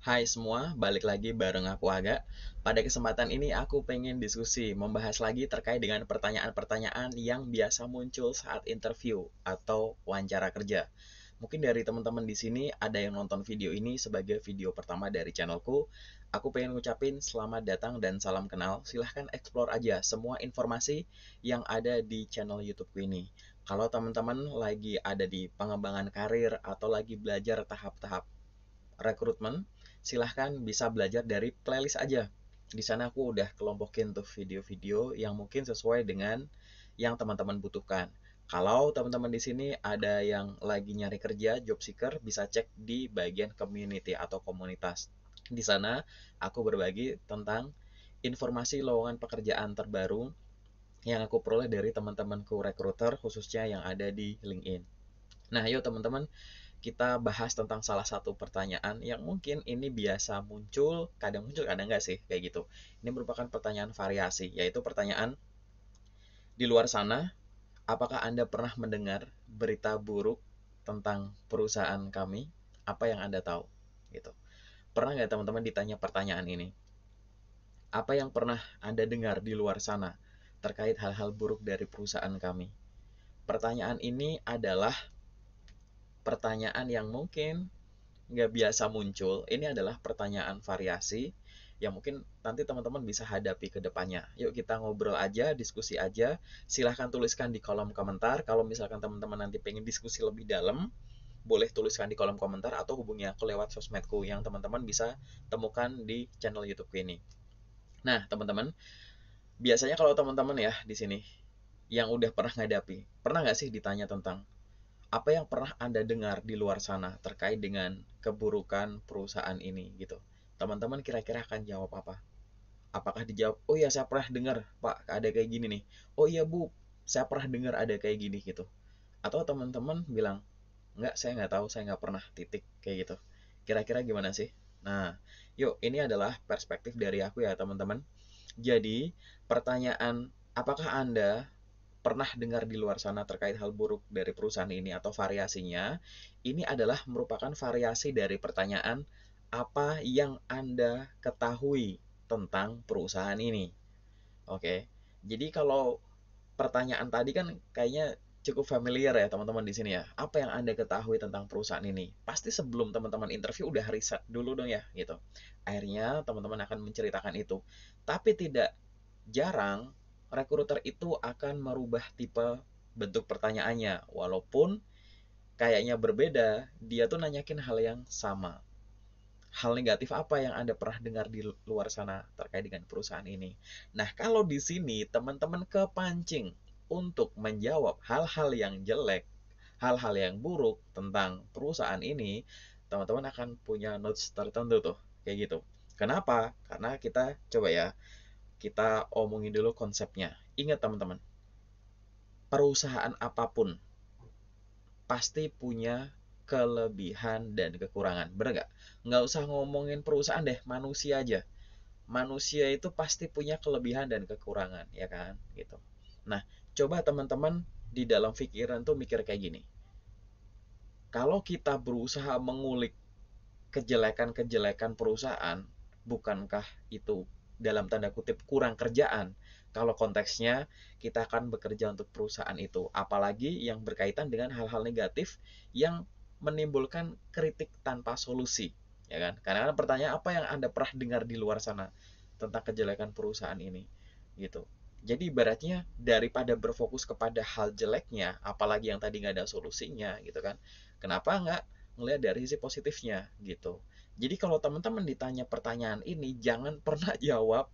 Hai semua, balik lagi bareng aku Aga. Pada kesempatan ini aku pengen diskusi, membahas lagi terkait dengan pertanyaan-pertanyaan yang biasa muncul saat interview atau wawancara kerja. Mungkin dari teman-teman di sini ada yang nonton video ini sebagai video pertama dari channelku. Aku pengen ngucapin selamat datang dan salam kenal. Silahkan explore aja semua informasi yang ada di channel YouTubeku ini. Kalau teman-teman lagi ada di pengembangan karir atau lagi belajar tahap-tahap rekrutmen, silahkan bisa belajar dari playlist aja. Di sana aku udah kelompokin tuh video-video yang mungkin sesuai dengan yang teman-teman butuhkan. Kalau teman-teman di sini ada yang lagi nyari kerja, job seeker, bisa cek di bagian community atau komunitas. Di sana aku berbagi tentang informasi lowongan pekerjaan terbaru yang aku peroleh dari teman-temanku recruiter khususnya yang ada di LinkedIn. Nah, yuk teman-teman, kita bahas tentang salah satu pertanyaan yang mungkin ini biasa muncul, kadang enggak sih, kayak gitu. Ini merupakan pertanyaan variasi, yaitu pertanyaan, di luar sana, apakah Anda pernah mendengar berita buruk tentang perusahaan kami? Apa yang Anda tahu? Gitu. Pernah nggak teman-teman ditanya pertanyaan ini? Apa yang pernah Anda dengar di luar sana terkait hal-hal buruk dari perusahaan kami? Pertanyaan ini adalah pertanyaan yang mungkin nggak biasa muncul. Ini adalah pertanyaan variasi yang mungkin nanti teman-teman bisa hadapi ke depannya. Yuk kita ngobrol aja, diskusi aja. Silahkan tuliskan di kolom komentar. Kalau misalkan teman-teman nanti pengen diskusi lebih dalam, boleh tuliskan di kolom komentar atau hubungi aku lewat sosmedku yang teman-teman bisa temukan di channel YouTube ini. Nah, teman-teman, biasanya kalau teman-teman ya di sini yang udah pernah ngadapi, pernah nggak sih ditanya tentang apa yang pernah Anda dengar di luar sana terkait dengan keburukan perusahaan ini gitu? Teman-teman kira-kira akan jawab apa? Apakah dijawab, oh iya saya pernah dengar Pak ada kayak gini nih. Oh iya Bu, saya pernah dengar ada kayak gini gitu. Atau teman-teman bilang, enggak saya nggak tahu, saya nggak pernah titik kayak gitu. Kira-kira gimana sih? Nah, yuk ini adalah perspektif dari aku ya teman-teman. Jadi pertanyaan, apakah Anda pernah dengar di luar sana terkait hal buruk dari perusahaan ini atau variasinya, ini adalah merupakan variasi dari pertanyaan apa yang Anda ketahui tentang perusahaan ini. Oke. Jadi kalau pertanyaan tadi kan kayaknya cukup familiar ya teman-teman di sini ya. Apa yang Anda ketahui tentang perusahaan ini? Pasti sebelum teman-teman interview udah riset dulu dong ya gitu. Akhirnya teman-teman akan menceritakan itu. Tapi tidak jarang rekruter itu akan merubah tipe bentuk pertanyaannya. Walaupun kayaknya berbeda, dia tuh nanyakin hal yang sama. Hal negatif apa yang Anda pernah dengar di luar sana terkait dengan perusahaan ini? Nah, kalau di sini teman-teman kepancing untuk menjawab hal-hal yang jelek, hal-hal yang buruk tentang perusahaan ini, teman-teman akan punya notes tertentu tuh, kayak gitu. Kenapa? Karena kita coba ya, kita omongin dulu konsepnya. Ingat teman-teman, perusahaan apapun pasti punya kelebihan dan kekurangan. Bener nggak? Nggak usah ngomongin perusahaan deh, manusia aja. Manusia itu pasti punya kelebihan dan kekurangan, ya kan? Gitu. Nah, coba teman-teman di dalam pikiran tuh mikir kayak gini. Kalau kita berusaha mengulik kejelekan-kejelekan perusahaan, bukankah itu dalam tanda kutip kurang kerjaan? Kalau konteksnya kita akan bekerja untuk perusahaan itu, apalagi yang berkaitan dengan hal-hal negatif yang menimbulkan kritik tanpa solusi, ya kan? Karena kan pertanyaan apa yang Anda pernah dengar di luar sana tentang kejelekan perusahaan ini, gitu. Jadi ibaratnya daripada berfokus kepada hal jeleknya, apalagi yang tadi nggak ada solusinya, gitu kan? Kenapa nggak ngelihat dari sisi positifnya gitu. Jadi kalau teman-teman ditanya pertanyaan ini jangan pernah jawab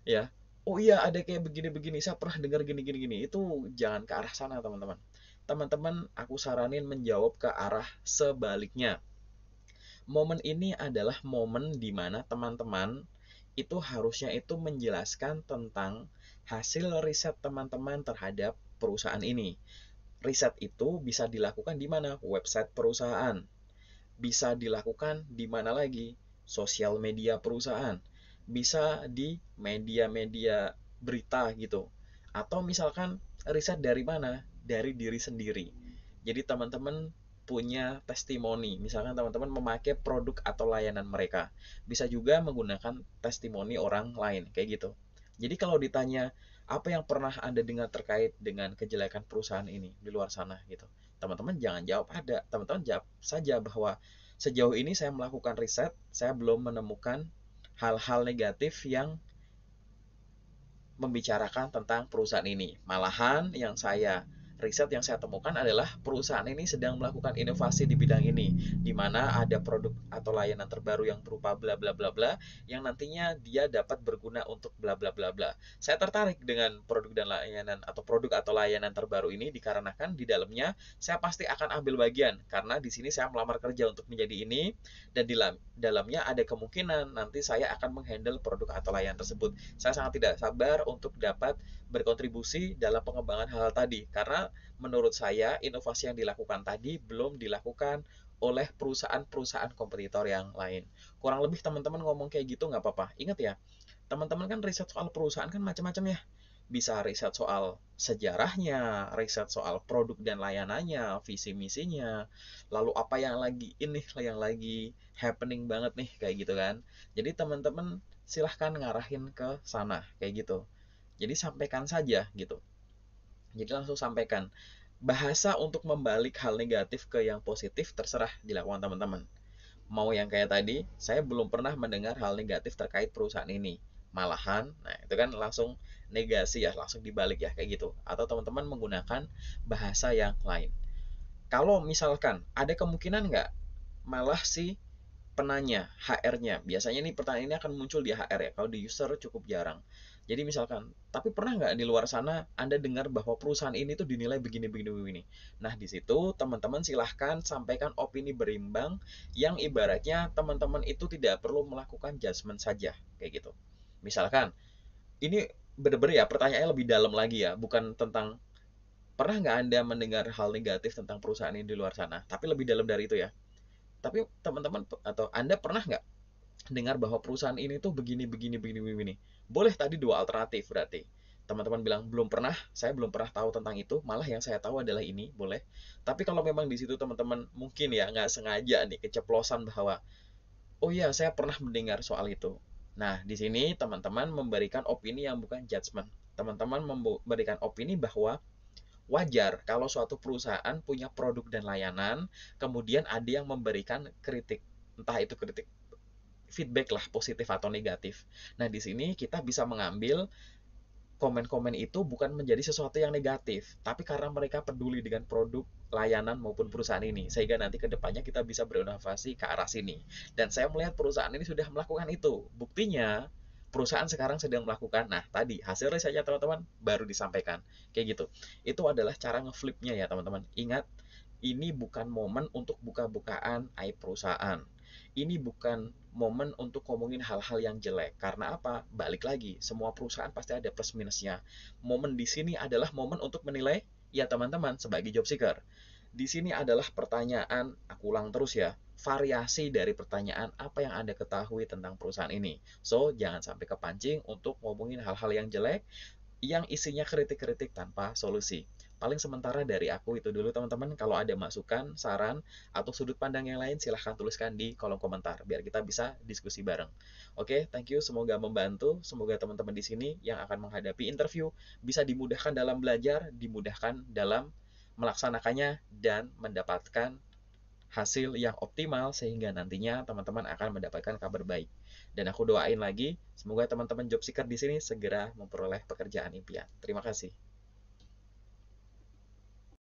ya, oh iya ada kayak begini-begini, saya pernah dengar gini-gini gini. Itu jangan ke arah sana teman-teman. Teman-teman aku saranin menjawab ke arah sebaliknya. Momen ini adalah momen di mana teman-teman itu harusnya itu menjelaskan tentang hasil riset teman-teman terhadap perusahaan ini. Riset itu bisa dilakukan di mana? Website perusahaan, bisa dilakukan di mana lagi? Sosial media perusahaan, bisa di media-media berita gitu. Atau misalkan riset dari mana? Dari diri sendiri. Jadi teman-teman punya testimoni. Misalkan teman-teman memakai produk atau layanan mereka. Bisa juga menggunakan testimoni orang lain, kayak gitu. Jadi kalau ditanya, apa yang pernah Anda dengar terkait dengan kejelekan perusahaan ini di luar sana gitu. Teman-teman jangan jawab ada. Teman-teman jawab saja bahwa sejauh ini saya melakukan riset, saya belum menemukan hal-hal negatif yang membicarakan tentang perusahaan ini. Malahan riset yang saya temukan adalah perusahaan ini sedang melakukan inovasi di bidang ini, di mana ada produk atau layanan terbaru yang berupa bla bla bla bla, yang nantinya dia dapat berguna untuk bla bla bla bla. Saya tertarik dengan produk dan layanan atau layanan terbaru ini dikarenakan di dalamnya saya pasti akan ambil bagian karena di sini saya melamar kerja untuk menjadi ini, dan di dalamnya ada kemungkinan nanti saya akan menghandle produk atau layanan tersebut. Saya sangat tidak sabar untuk dapat berkontribusi dalam pengembangan hal-hal tadi, karena menurut saya inovasi yang dilakukan tadi belum dilakukan oleh perusahaan-perusahaan kompetitor yang lain. Kurang lebih teman-teman ngomong kayak gitu nggak apa-apa. Ingat ya, teman-teman kan riset soal perusahaan kan macam-macam ya. Bisa riset soal sejarahnya, riset soal produk dan layanannya, visi misinya, lalu apa yang lagi happening banget nih kayak gitu kan. Jadi teman-teman silahkan ngarahin ke sana kayak gitu. Jadi sampaikan saja gitu. Jadi langsung sampaikan. Bahasa untuk membalik hal negatif ke yang positif terserah dilakukan teman-teman. Mau yang kayak tadi, saya belum pernah mendengar hal negatif terkait perusahaan ini. Malahan, nah itu kan langsung negasi ya, langsung dibalik ya kayak gitu. Atau teman-teman menggunakan bahasa yang lain. Kalau misalkan ada kemungkinan nggak malah si penanya, HR-nya. Biasanya nih pertanyaan ini akan muncul di HR ya. Kalau di user cukup jarang. Jadi misalkan, tapi pernah nggak di luar sana Anda dengar bahwa perusahaan ini tuh dinilai begini, begini, begini. Nah, di situ teman-teman silahkan sampaikan opini berimbang yang ibaratnya teman-teman itu tidak perlu melakukan judgement saja. Kayak gitu. Misalkan, ini bener-bener ya pertanyaannya lebih dalam lagi ya. Bukan tentang, pernah nggak Anda mendengar hal negatif tentang perusahaan ini di luar sana? Tapi lebih dalam dari itu ya. Tapi teman-teman atau Anda pernah nggak dengar bahwa perusahaan ini tuh begini begini begini begini. Boleh tadi dua alternatif berarti. Teman-teman bilang belum pernah, saya belum pernah tahu tentang itu, malah yang saya tahu adalah ini, boleh. Tapi kalau memang di situ teman-teman mungkin ya nggak sengaja nih keceplosan bahwa oh iya saya pernah mendengar soal itu. Nah, di sini teman-teman memberikan opini yang bukan judgement. Teman-teman memberikan opini bahwa wajar kalau suatu perusahaan punya produk dan layanan, kemudian ada yang memberikan kritik. Entah itu kritik feedback lah, positif atau negatif. Nah, di sini kita bisa mengambil komen-komen itu bukan menjadi sesuatu yang negatif, tapi karena mereka peduli dengan produk, layanan maupun perusahaan ini, sehingga nanti ke depannya kita bisa berinovasi ke arah sini. Dan saya melihat perusahaan ini sudah melakukan itu. Buktinya, perusahaan sekarang sedang melakukan, nah tadi hasil risetnya teman-teman baru disampaikan. Kayak gitu. Itu adalah cara ngeflipnya ya teman-teman. Ingat, ini bukan momen untuk buka-bukaan aib perusahaan. Ini bukan momen untuk ngomongin hal-hal yang jelek. Karena apa? Balik lagi, semua perusahaan pasti ada plus minusnya. Momen di sini adalah momen untuk menilai, ya teman-teman, sebagai job seeker. Di sini adalah pertanyaan, aku ulang terus ya, variasi dari pertanyaan apa yang Anda ketahui tentang perusahaan ini. So, jangan sampai kepancing untuk ngomongin hal-hal yang jelek, yang isinya kritik-kritik tanpa solusi. Paling sementara dari aku itu dulu teman-teman. Kalau ada masukan, saran, atau sudut pandang yang lain silahkan tuliskan di kolom komentar biar kita bisa diskusi bareng. Oke, thank you. Semoga membantu. Semoga teman-teman di sini yang akan menghadapi interview bisa dimudahkan dalam belajar, dimudahkan dalam melaksanakannya, dan mendapatkan hasil yang optimal sehingga nantinya teman-teman akan mendapatkan kabar baik. Dan aku doain lagi, semoga teman-teman job seeker di sini segera memperoleh pekerjaan impian. Terima kasih.